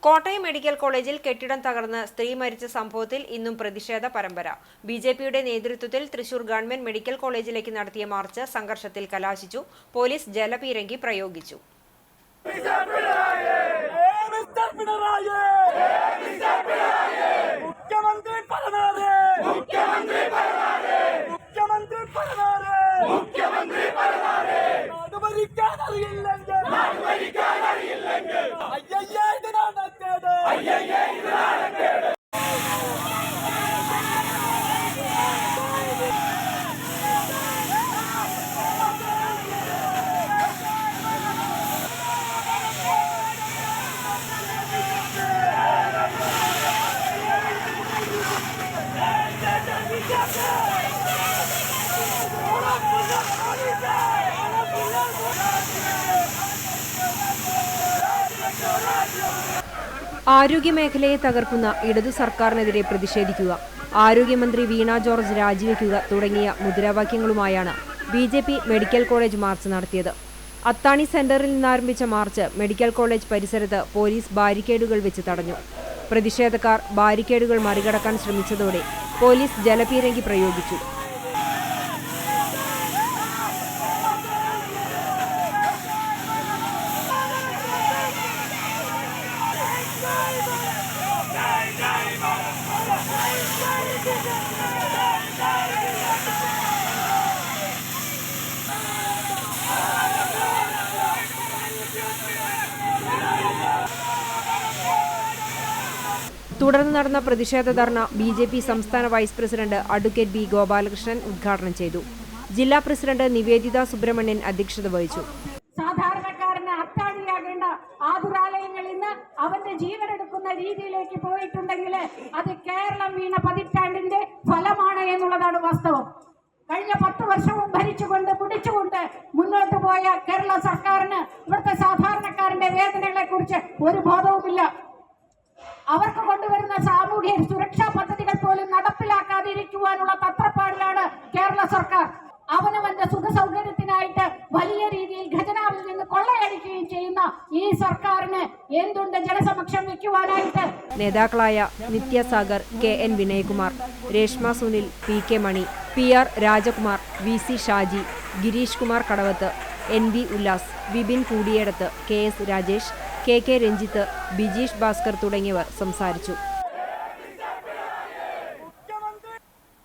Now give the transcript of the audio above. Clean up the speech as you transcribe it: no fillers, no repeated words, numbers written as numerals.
Kottayam medical കോളേജിൽ കെട്ടിടം തകർന്ന് സ്ത്രീ മരിച്ച സംഭവത്തിൽ ഇന്നും പ്രതിഷേധ പരമ്പര. ബിജെപിയുടെ നേതൃത്വത്തിൽ തൃശൂർ ഗവൺമെന്റ് മെഡിക്കൽ കോളേജിലേക്ക് നടത്തിയ മാർച്ച് സംഘർഷത്തിൽ കലാശിച്ചു. പോലീസ് ജലപീരങ്കി പ്രയോഗിച്ചു. ആരോഗ്യമേഖലയെ തകർക്കുന്ന ഇടതു സർക്കാരിനെതിരെ പ്രതിഷേധിക്കുക, ആരോഗ്യമന്ത്രി വീണ ജോർജ് രാജിവെക്കുക തുടങ്ങിയ മുദ്രാവാക്യങ്ങളുമായാണ് ബിജെപി മെഡിക്കൽ കോളേജ് മാർച്ച് നടത്തിയത്. അത്താണി സെന്ററിൽ നിന്നാരംഭിച്ച മാർച്ച് മെഡിക്കൽ കോളേജ് പരിസരത്ത് പോലീസ് ബാരിക്കേഡുകൾ വെച്ച് തടഞ്ഞു. പ്രതിഷേധക്കാർ ബാരിക്കേഡുകൾ മറികടക്കാൻ ശ്രമിച്ചതോടെ പോലീസ് ജലപീരങ്കി പ്രയോഗിച്ചു. തുടർന്ന് നടന്ന പ്രതിഷേധ ധർണ ബിജെപി സംസ്ഥാന vice president advocate B Gopalakrishnan ഉദ്ഘാടനം ചെയ്തു. ജില്ലാ പ്രസിഡന്റ് നിവേദിത സുബ്രഹ്മണ്യൻ അധ്യക്ഷത വഹിച്ചു. സാധാരണക്കാരന് അത്താണിയാകേണ്ട ആതുരാലയങ്ങളിൽ നിന്ന് അവന്റെ ജീവനെടുക്കുന്ന രീതിയിലേക്ക് പോയിട്ടുണ്ടെങ്കിൽ അത് കേരളം വീണ പതിറ്റാണ്ടിന്റെ ഫലമാണ് എന്നുള്ളതാണ് വാസ്തവം. കഴിഞ്ഞ 10 വർഷവും ഭരിച്ചുകൊണ്ട് കുടിച്ചുകൊണ്ട് മുന്നോട്ട് പോയ കേരള സർക്കാരിന് ഇവിടുത്തെ സാധാരണക്കാരന്റെ വേദനകളെ കുറിച്ച് ഒരു ബോധവുമില്ല. അവർക്ക് കൊണ്ടുവരുന്ന സാമൂഹ്യ സുരക്ഷാ പദ്ധതികൾ പോലും നടപ്പിലാക്കാതിരിക്കുവാനുള്ള തത്രപ്പാടിലാണ് കേരള സർക്കാർ. അവനവന്റെ സുഖ സൗകര്യത്തിനായിട്ട് വലിയ രീതിയിൽ ഖജനാവിൽ നിന്ന് കൊള്ളയടിക്കുകയും ചെയ്യുന്ന ഈ സർക്കാരിന് എന്തുണ്ട് ജനസമക്ഷം വെക്കുവാനായിട്ട്? നേതാക്കളായ നിത്യസാഗർ, KN വിനയകുമാർ, രേഷ്മ സുനിൽ, PK മണി, PR രാജകുമാർ, VC ഷാജി, ഗിരീഷ് കുമാർ കടവത്ത്, NV Ullas, Vipin Koodiyedath, KS Rajesh, KK Ranjith, Bijeesh Bhaskar തുടങ്ങിയവർ സംസാരിച്ചു.